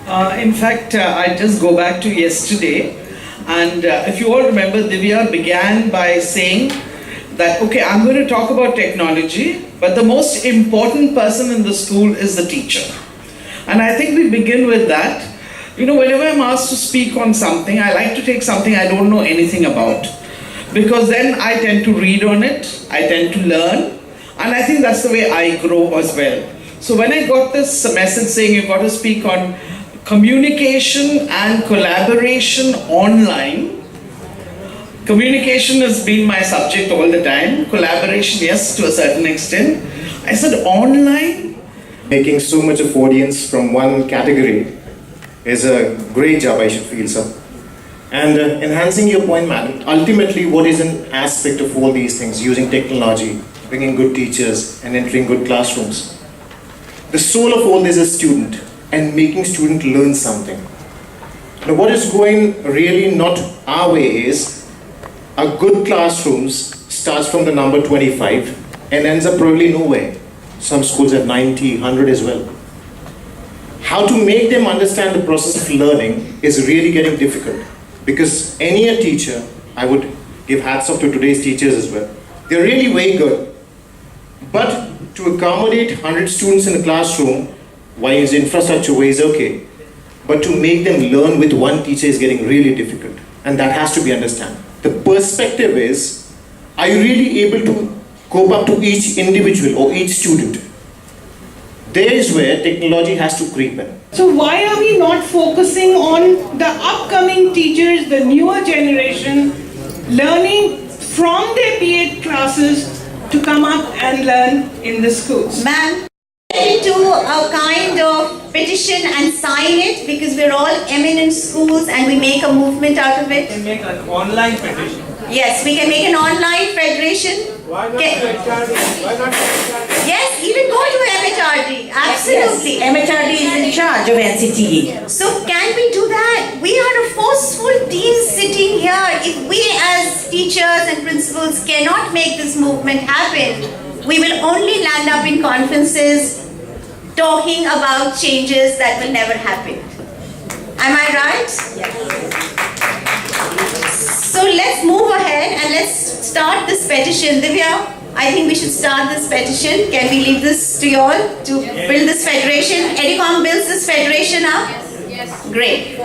In fact, I just go back to yesterday, and if you all remember, Divya began by saying that, okay, I'm going to talk about technology, but the most important person in the school is the teacher. And I think we begin with that. You know, whenever I'm asked to speak on something, I like to take something I don't know anything about, because then I tend to read on it, I tend to learn, and I think that's the way I grow as well. So when I got this message saying you've got to speak on communication and collaboration online, communication has been my subject all the time, collaboration, yes, to a certain extent. I said online? Making so much of audience from one category is a great job, I should feel so. And enhancing your point, madam, ultimately what is an aspect of all these things, using technology, bringing good teachers and entering good classrooms. The soul of all this is student and making student learn something. Now what is going really not our way is, a good classrooms starts from the number 25 and ends up probably nowhere. Some schools have 90, 100 as well. How to make them understand the process of learning is really getting difficult, because any a teacher, I would give hats off to today's teachers as well. They're really very good. But to accommodate 100 students in a classroom, while its infrastructure is okay, but to make them learn with one teacher is getting really difficult, and that has to be understood. The perspective is, are you really able to cope up to each individual or each student? There is where technology has to creep in. So why are we not focusing on the upcoming teachers, the newer generation, learning from their B.Ed classes to come up and learn in the schools? Ma'am, do a kind of petition and sign it, because we're all eminent schools and we make a movement out of it. We make an online petition. Yes, we can make an online federation. Why not MHRD? Why not MHRD? Yes, even go to MHRD. Absolutely. Yes, MHRD is in charge of NCTE. So can we do that? We are a forceful team sitting here. If we as teachers and principals cannot make this movement happen, we will only land up in conferences talking about changes that will never happen. Am I right? Yes. So let's move ahead and let's start this petition. Divya, I think we should start this petition. Can we leave this to you all to build this federation? EDUCOM builds this federation up? Yes. Great.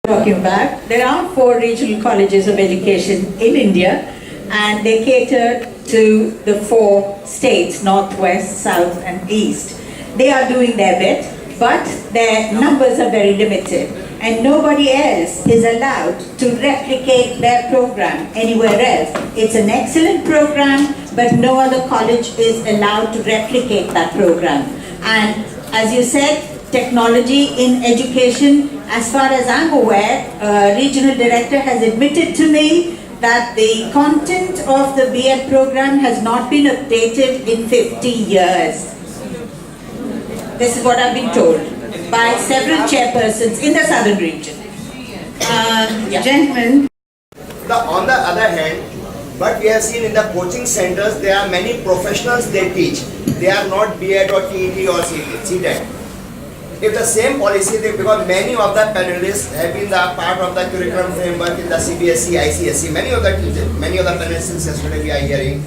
Talking about, there are 4 regional colleges of education in India, and they cater to the 4 states, Northwest, South and East. They are doing their bit, but their numbers are very limited, and nobody else is allowed to replicate their program anywhere else. It's an excellent program, but no other college is allowed to replicate that program. And as you said, technology in education, as far as I'm aware, regional director has admitted to me that the content of the B.Ed program has not been updated in 50 years. This is what I've been told by several chairpersons in the southern region. Gentlemen. On the other hand, but we have seen in the coaching centers, there are many professionals they teach. They are not B.Ed or TET or CTET. If the same policy, because many of the panelists have been the part of the curriculum framework in the CBSE, ICSE, many of the panelists since yesterday we are hearing.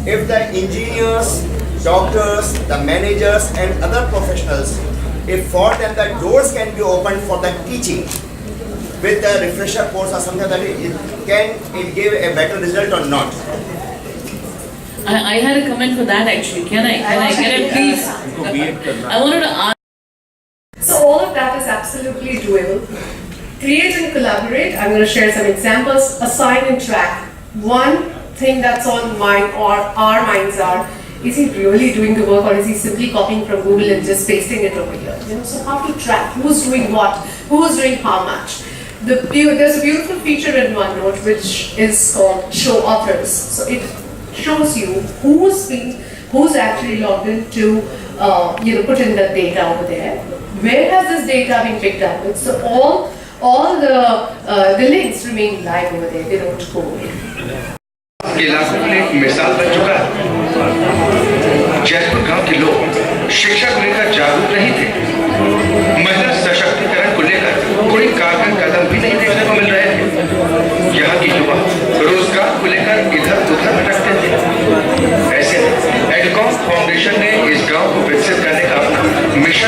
If the engineers, doctors, the managers and other professionals, if for them the doors can be opened for the teaching with the refresher course or something, that can it give a better result or not? I had a comment for that actually. Can I please? I wanted to ask. So all of that is absolutely doable. Create and collaborate. I'm going to share some examples. Assign and track. One thing that's on mine or our minds are, is he really doing the work, or is he simply copying from Google and just pasting it over here? You know, so how to track who's doing what, who's doing how much. There's a beautiful feature in OneNote which is called Show Authors. So it shows you who's actually logged in to put in the data over there. Where has this data been picked up with? So all the links remain live over there. They don't go away. इलाकों में एक मिसाल बन चुका है। जयपुर गांव के लोग शिक्षा को लेकर जागरूक नहीं थे। महिला सशक्तिकरण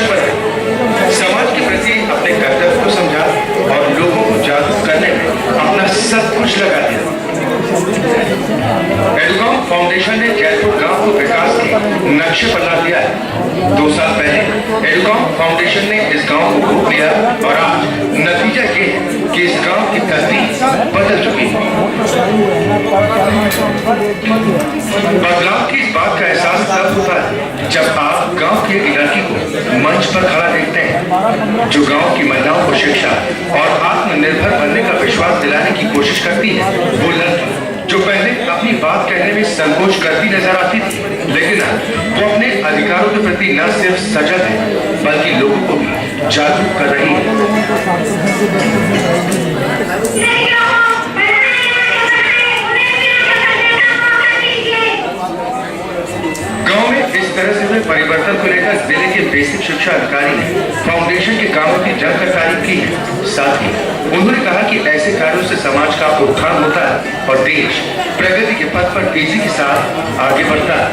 शिक्षक बने, समाज के प्रति अपने कर्तव्य को समझा और लोगों को जागरूक करने में अपना सब कुछ लगा दिया। एडुकॉम फाउंडेशन ने जयपुर गांव को विकास के नक्शे पर ला दिया है। 2 साल पहले एडुकॉम फाउंडेशन ने इस गांव को गोद लिया और आज नतीजा ये है कि इस गांव की तस्वीर बदल चुकी है। बदलाव की इस बात का एहसास तब होता है जब आप गांव की एक लड़की को मंच पर खड़ा देखते हैं, जो गांव की महिलाओं को शिक्षा और आत्मनिर्भर बनने का विश्वास दिलाने की कोशिश करती है। वो लड़की जो पहले अपनी बात कहने में संकोच करती नजर आती थी, लेकिन वो अपने अधिकारों के प्रति न सिर्फ सजग है बल्कि लोगों को भी जागरूक कर रही है। गांव में इस तरह से हुए परिवर्तन को लेकर जिले के बेसिक शिक्षा अधिकारी ने फाउंडेशन के कामों की जमकर तारीफ की है। साथ ही उन्होंने कहा कि ऐसे कार्यों से समाज का उत्थान होता है और देश प्रगति के पथ पर तेजी के साथ आगे बढ़ता है।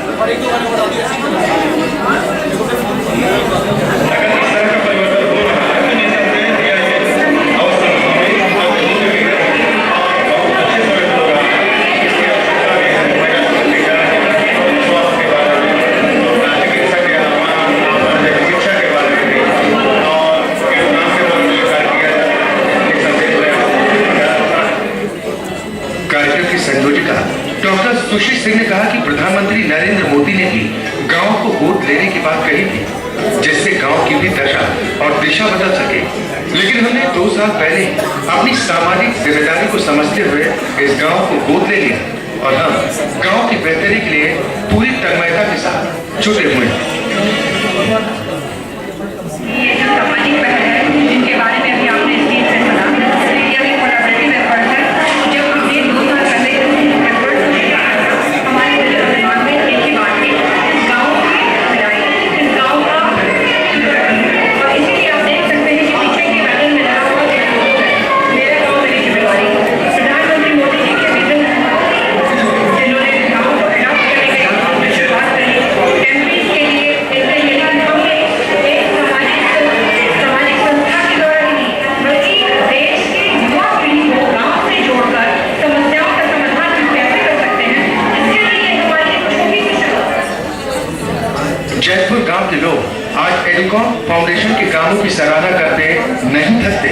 संयोजिका डॉक्टर सुश्री सिंह ने कहा कि प्रधानमंत्री नरेंद्र मोदी ने भी गांव को गोद लेने की बात कही थी, जिससे गांव की भी दशा और दिशा बदल सके। लेकिन हमने 2 साल पहले अपनी सामाजिक जिम्मेदारी को समझते हुए इस गांव को गोद ले लिया और हम गांव की बेहतरी के लिए पूरी तन्मयता के साथ जुटे हुए हैं। ये जो सामाजिक पहल है जिनके बारे में अभी आपने स्टेज से सुना, इंडिया में कोलैबोरेटिव एफर्ट है। जब हमने 2 साल पहले एफर्ट हमारे दिमाग में एक ही बात थी, इस गाँव की बजाय इस गाँव का और इसलिए आप देख सकते हैं कि पीछे के बैनर में लगा हुआ मेरा गाँव मेरी जिम्मेदारी। प्रधानमंत्री मोदी जी के विजन जिन्होंने गाँव को अडॉप्ट करने के काम में शुरुआत करी, कैंपिंग के लिए ऐसे मिला हमने एक सामाजिक संस्था के द्वारा नहीं बल्कि देश के युवा पीढ़ी को गाँव से जोड़कर समस्याओं का समाधान हम कैसे कर सकते हैं, इसके लिए हमारी एक छोटी सी शुरुआत। जयपुर गांव के लोग आज एडुकॉम फाउंडेशन के कामों की सराहना करते नहीं थकते।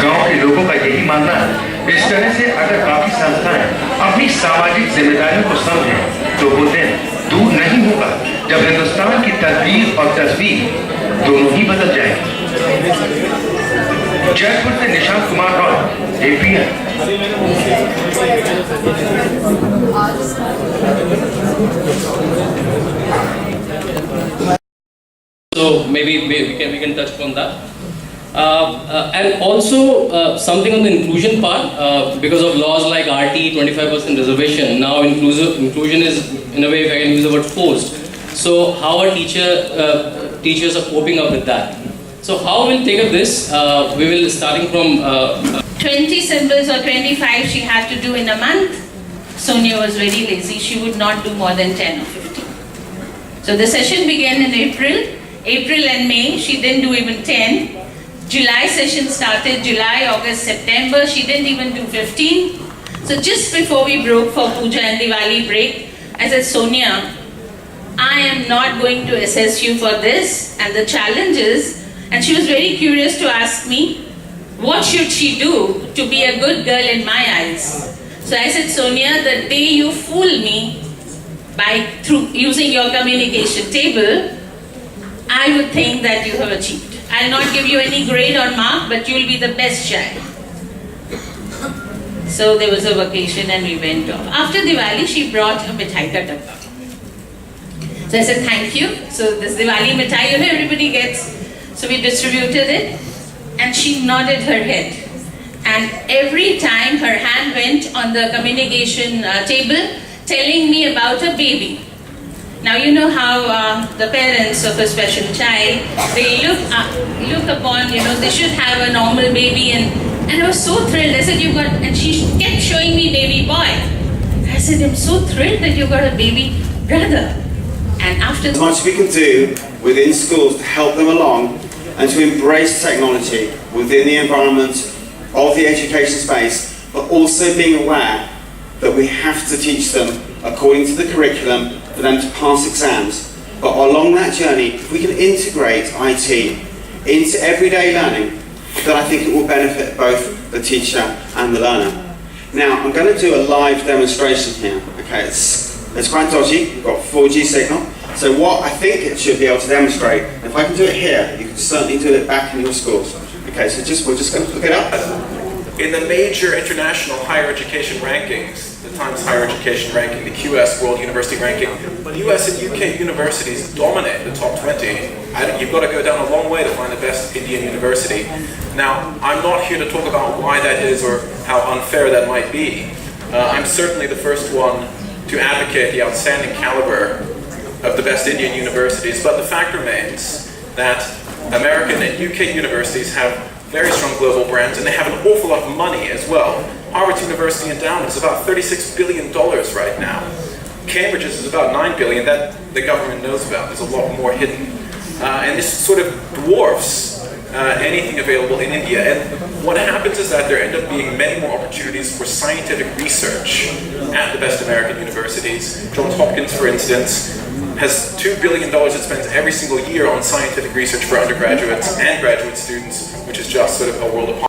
गांव के लोगों का यही मानना है, इस तरह से अगर बाकी संस्थाएं अपनी सामाजिक जिम्मेदारियों को समझें तो वो दिन दूर नहीं होगा जब हिंदुस्तान की तस्वीर और तस्वीर दोनों ही बदल जाएंगी। जयपुर से Nishant Kumar Roy, APN। So maybe we can touch upon that. And also something on the inclusion part, because of laws like RT 25% reservation, now inclusion is, in a way, if I can use the word, forced. So how are teachers are coping up with that? So how we'll take up this? We will starting from 20 symbols or 25 she had to do in a month. Sonia was very lazy. She would not do more than 10 or 15. So the session began in April and May. She didn't do even 10. July session started, July, August, September. She didn't even do 15. So just before we broke for Puja and Diwali break, I said, Sonia, I am not going to assess you for this and the challenges. And she was very curious to ask me, what should she do to be a good girl in my eyes? So I said, Sonia, the day you fool me through using your communication table, I would think that you have achieved. I'll not give you any grade or mark, but you'll be the best child. So there was a vacation and we went off. After Diwali, she brought a mithai ka dabba. So I said, thank you. So this Diwali mithai, everybody gets. So we distributed it and she nodded her head. And every time her hand went on the communication table telling me about a baby. Now you know how the parents of a special child, they look upon, they should have a normal baby and I was so thrilled. I said, you got, and she kept showing me baby boy. I said, I'm so thrilled that you got a baby brother. And after as much we can do within schools to help them along and to embrace technology within the environment of the education space, but also being aware that we have to teach them according to the curriculum for them to pass exams. But along that journey, if we can integrate IT into everyday learning, then I think it will benefit both the teacher and the learner. Now, I'm going to do a live demonstration here. Okay, it's quite dodgy. We've got 4G signal. So what I think it should be able to demonstrate, if I can do it here, you can certainly do it back in your schools. Okay, so we're just going to look it up. In the major international higher education rankings, the Times Higher Education ranking, the QS World University ranking, US and UK universities dominate the top 20. You've got to go down a long way to find the best Indian university. Now, I'm not here to talk about why that is or how unfair that might be. I'm certainly the first one to advocate the outstanding caliber of the best Indian universities, but the fact remains that American and UK universities have very strong global brands, and they have an awful lot of money as well. Harvard University endowment is about $36 billion right now. Cambridge's is about $9 billion, that the government knows about. There's a lot more hidden. And this sort of dwarfs anything available in India. And what happens is that there end up being many more opportunities for scientific research at the best American universities. Johns Hopkins, for instance, has $2 billion it spends every single year on scientific research for undergraduates and graduate students, which is just sort of a world apart.